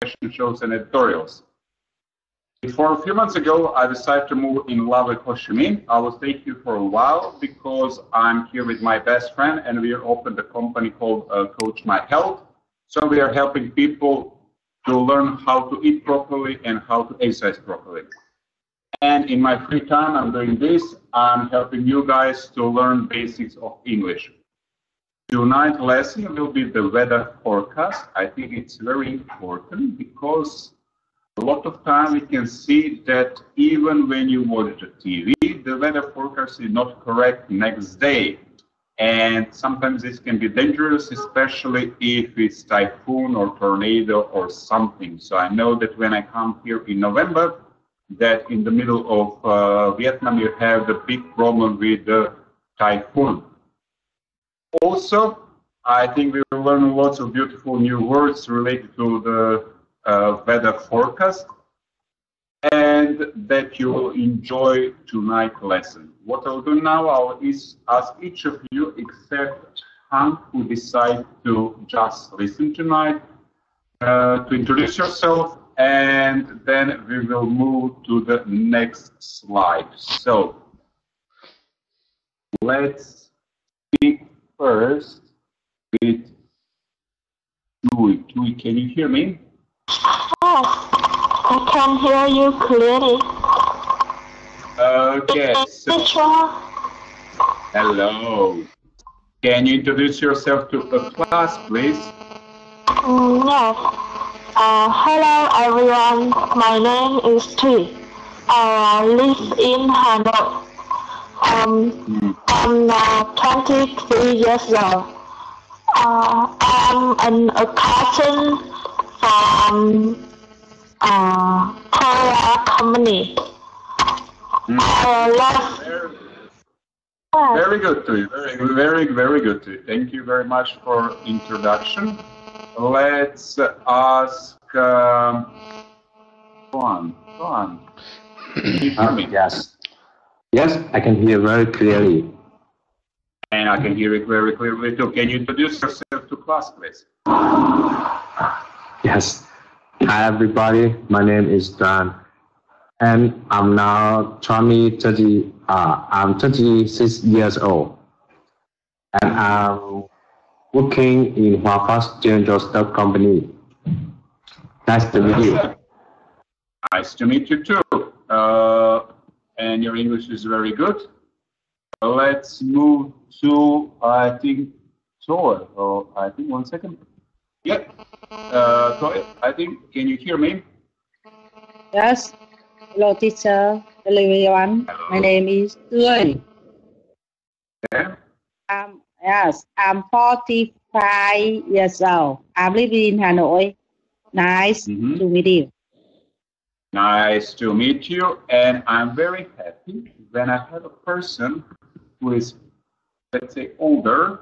fashion shows and editorials. Before a few months ago, I decided to move in lovely Ho Chi Minh. I will stay here for a while because I'm here with my best friend and we opened a company called Coach My Health. So we are helping people to learn how to eat properly and how to exercise properly. And in my free time, I'm doing this. I'm helping you guys to learn basics of English. Tonight's lesson will be the weather forecast. I think it's very important because a lot of time we can see that even when you watch the TV, the weather forecast is not correct next day. And sometimes this can be dangerous, especially if it's typhoon or tornado or something. So I know that when I come here in November, that in the middle of Vietnam, you have the big problem with the typhoon. Also, I think we will learn lots of beautiful new words related to the weather forecast, and that you will enjoy tonight's lesson. What I'll do now is ask each of you, except Hank, who decide to just listen tonight, to introduce yourself, and then we will move to the next slide. So let's speak first with Louis. Louis, can you hear me? Yes, I can hear you clearly. Okay, so hello. Can you introduce yourself to the class, please? Yes. Hello everyone. My name is Thuy. I live in Hanoi. I'm 23 years old. I'm an accountant from Korea company. Very good to you. Very good to you. Thank you very much for introduction. Let's ask Juan. Can you hear me? Yes, I can hear very clearly. And I can hear it very clearly too. Can you introduce yourself to class, please? Yes. Hi everybody, my name is Dan, and I'm now 26 years old, and I'm working in Hòa Phát General Stock Company. Nice to meet you. Nice to meet you too. And your English is very good. Let's move to, I think, Toy. Oh, I think 1 second. Yep. Toy, I think, can you hear me? Yes. Hello, teacher. Hello, everyone. Hello. My name is Tươi. Yeah. Yes, I'm 45 years old. I'm living in Hanoi. Nice to meet you. Nice to meet you. And I'm very happy when I have a person who is, let's say, older,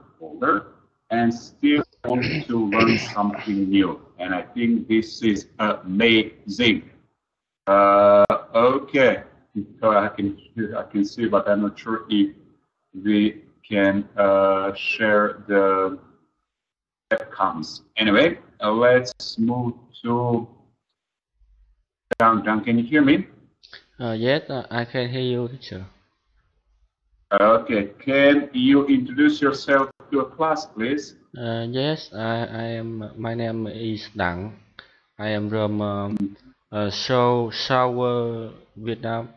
and still want to learn something new. And I think this is amazing. Okay, so I can see, but I'm not sure if we can share the webcams. Anyway, let's move to John. Can you hear me? Yes, I can hear you, teacher. Okay, can you introduce yourself to a class, please? Yes, I am. My name is Đặng. I am from South Vietnam.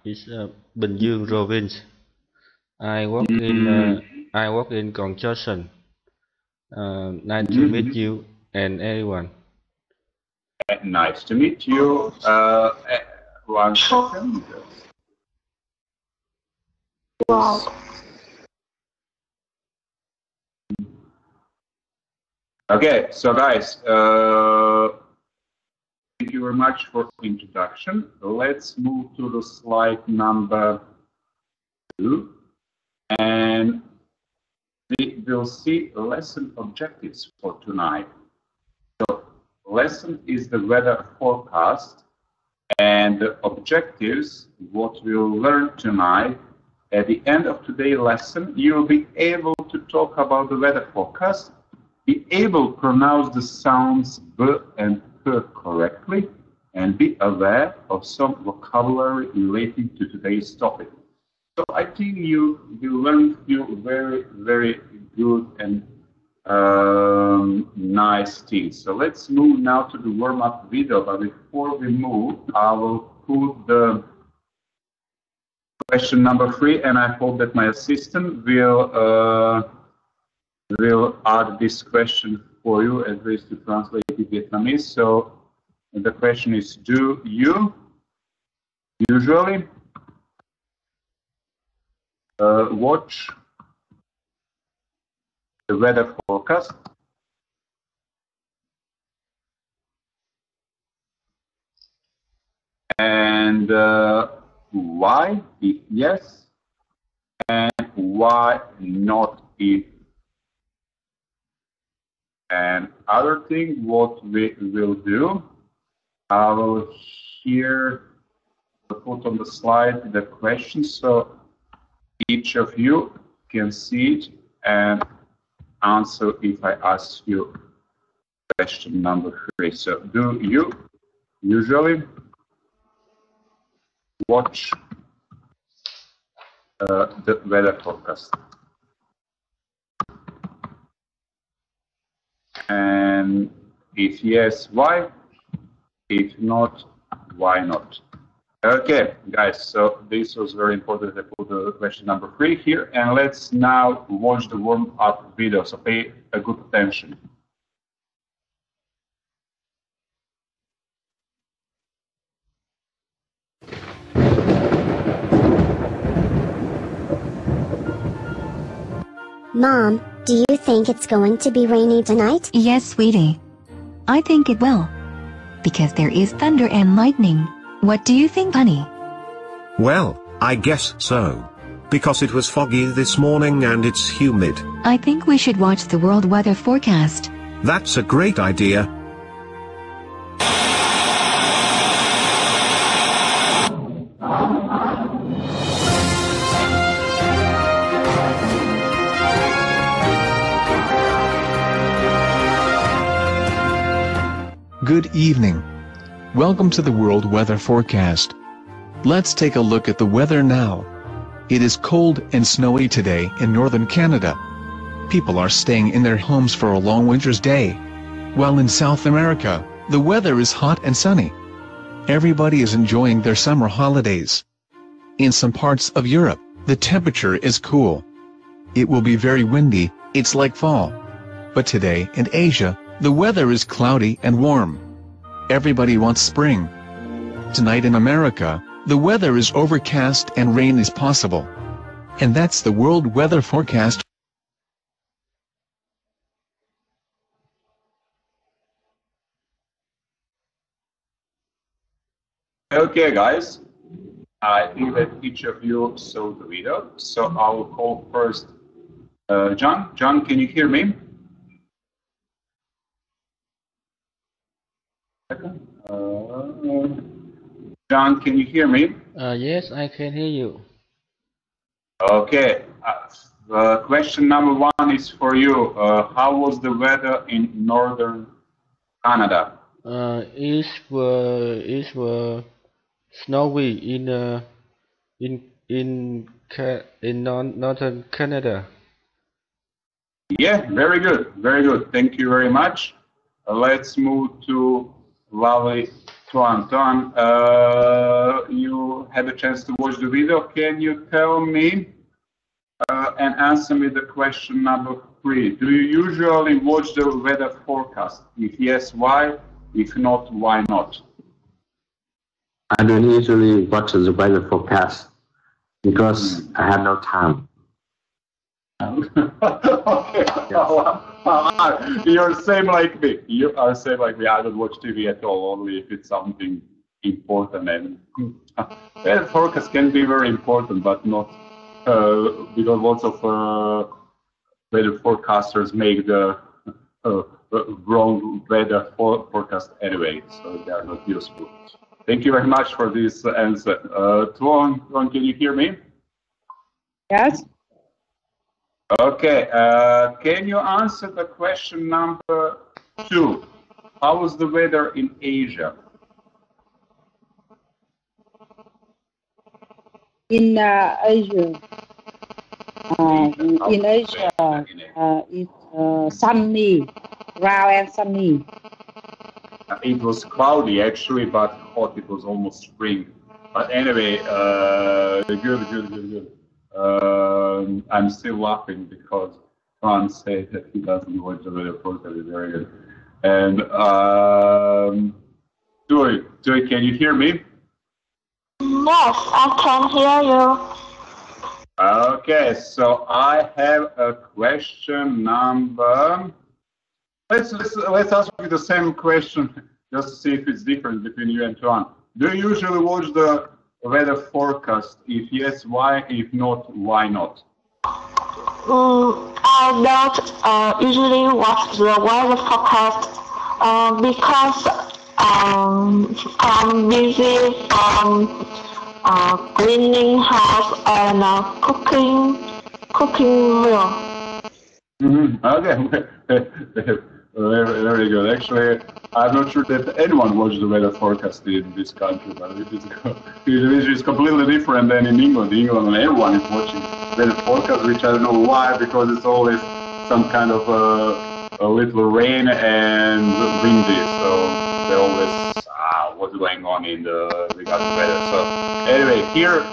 It's Bình Dương province. I work in construction. Nice to meet you and everyone. Nice to meet you. 1 second. Wow. Okay, so guys, thank you very much for introduction. Let's move to the slide number 2, and we will see lesson objectives for tonight. So, lesson is the weather forecast, and the objectives, what we'll learn tonight. At the end of today's lesson, you will be able to talk about the weather forecast, be able to pronounce the sounds B and P, correctly and be aware of some vocabulary relating to today's topic. So I think you learned few very, very good and nice things. So let's move now to the warm-up video. But before we move, I will put the question number 3, and I hope that my assistant will add this question for you, at least to translate to Vietnamese. So the question is: do you usually watch the weather forecast? And why, if yes, and why not, if. And other thing, what we will do, I will here put on the slide the question, so each of you can see it and answer if I ask you question number 3. So, do you usually watch the weather forecast? And if yes, why? If not, why not? Okay, guys, so this was very important. I put the question number 3 here, and let's now watch the warm-up video, so pay a good attention. Mom, do you think it's going to be rainy tonight? Yes, sweetie. I think it will. Because there is thunder and lightning. What do you think, honey? Well, I guess so. Because it was foggy this morning and it's humid. I think we should watch the world weather forecast. That's a great idea. Good evening. Welcome to the World Weather Forecast. Let's take a look at the weather now. It is cold and snowy today in northern Canada. People are staying in their homes for a long winter's day. While in South America, the weather is hot and sunny. Everybody is enjoying their summer holidays. In some parts of Europe, the temperature is cool. It will be very windy, it's like fall. But today in Asia, the weather is cloudy and warm. Everybody wants spring. Tonight in America, the weather is overcast and rain is possible. And that's the World Weather Forecast. Okay, guys, I think that each of you saw the video, so I will call first John. John, can you hear me? John, can you hear me? Yes, I can hear you. Okay. Question number 1 is for you. How was the weather in northern Canada? It was snowy in northern Canada. Yeah, very good, very good. Thank you very much. Let's move to lovely Tuan. Tuan, you had a chance to watch the video. Can you tell me and answer me the question number 3? Do you usually watch the weather forecast? If yes, why? If not, why not? I don't usually watch the weather forecast because I have no time. Okay. Yes. You're same like me. You are same like me. I don't watch TV at all, only if it's something important. And weather forecast can be very important, but not because lots of weather forecasters make the wrong weather forecast anyway, so they are not useful. Thank you very much for this answer. Tuan, can you hear me? Yes. Okay. Can you answer the question number 2? how is the weather in Asia? In Asia, it's sunny, round and sunny. It was cloudy actually, but hot. It was almost spring. But anyway, good. I'm still laughing because Ron said that he doesn't watch the weather forecast. Very good. And Joy, can you hear me? Yes, I can hear you. Okay, so I have a question number. Let's ask you the same question just to see if it's different between you and Tuan. Do you usually watch the weather forecast? If yes, why? If not, why not? I don't usually watch the weather forecast because I'm busy cleaning house and cooking meal. Okay. Very good. Actually, I'm not sure that anyone watches the weather forecast in this country, but it's completely different than in England. In England, everyone is watching weather forecast, which I don't know why, because it's always some kind of a little rain and windy. So they always what's going on in the regarding weather. So anyway, here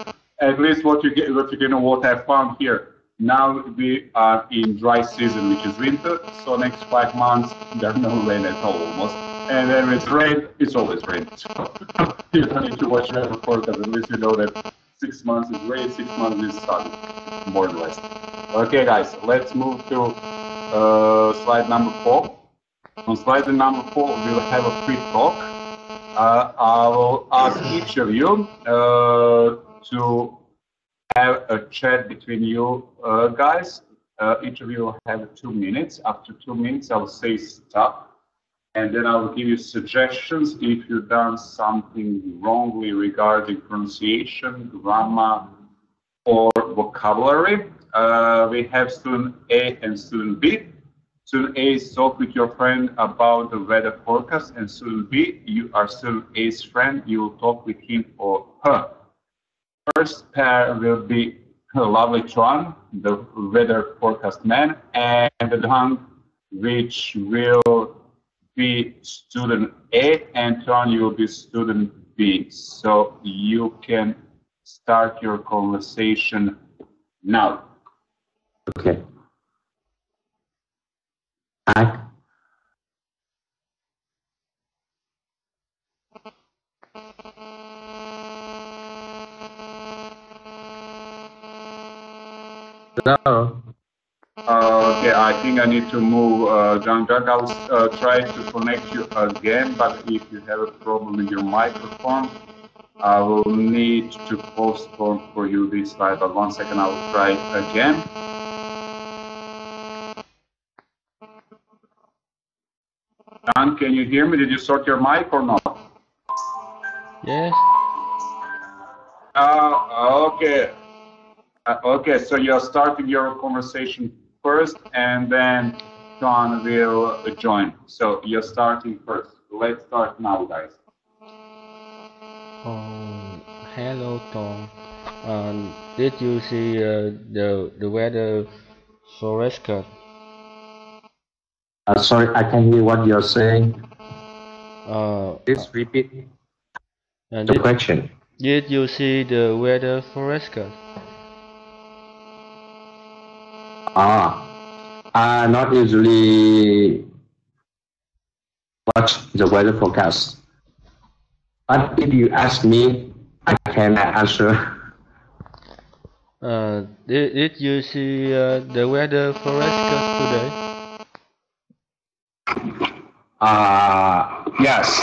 at least what I found here. Now we are in dry season, which is winter, so next 5 months there's no rain at all almost. And then it's rain, it's always rain. So you don't need to watch weather forecast, at least you know that 6 months is rain, 6 months is sun, more or less. Okay guys, let's move to slide number 4. On slide number 4 we'll have a quick talk. I will ask each of you to have a chat between you guys. Each of you will have 2 minutes. After 2 minutes, I will say stop, and then I will give you suggestions if you've done something wrongly regarding pronunciation, grammar, or vocabulary. We have student A and student B. Student A is talk with your friend about the weather forecast, and student B, you are student A's friend. You will talk with him or her. First pair will be lovely Tuan, the weather forecast man, and the Dang, which will be student A, and Tuan, you will be student B. So you can start your conversation now. Okay. Hi. Hello. Okay, I think I need to move Jean-Jacques. I'll try to connect you again, but if you have a problem with your microphone, I will need to postpone for you this slide. But 1 second, I will try it again. John, can you hear me? Did you sort your mic or not? Yes. Okay. Okay, so you're starting your conversation first, and then John will join. So you're starting first. Let's start now, guys. Hello, Tom. Did you see the weather forecast? Sorry, I can't hear what you're saying. Please repeat the question. Did you see the weather forecast? Not usually watch the weather forecast. But if you ask me, I can answer. Did you see the weather forecast today? Yes.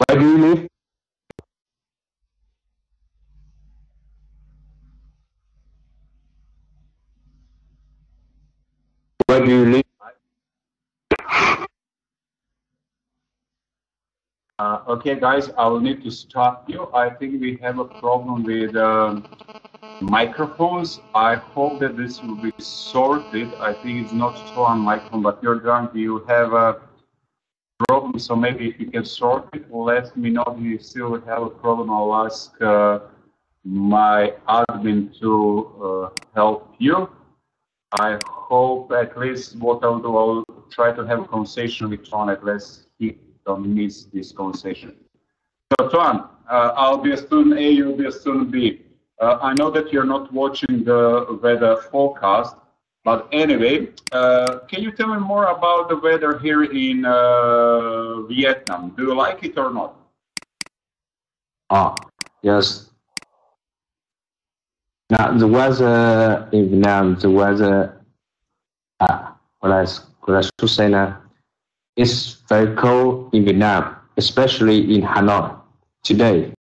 Where do you live? Where do you live? Okay, guys, I will need to stop you. I think we have a problem with microphones. I hope that this will be sorted. I think it's not so on microphone, but you're drunk. You have a problem, so maybe if you can sort it, let me know if you still have a problem. I'll ask my admin to help you. I hope at least what I'll do, I'll try to have a conversation with Tuan, at least he don't miss this conversation. So Tuan, I'll be a student A, you'll be a student B. I know that you're not watching the weather forecast, but anyway, can you tell me more about the weather here in Vietnam? Do you like it or not? Yes. Now the weather in Vietnam, the weather, what I should say now, it's very cold in Vietnam, especially in Hanoi today.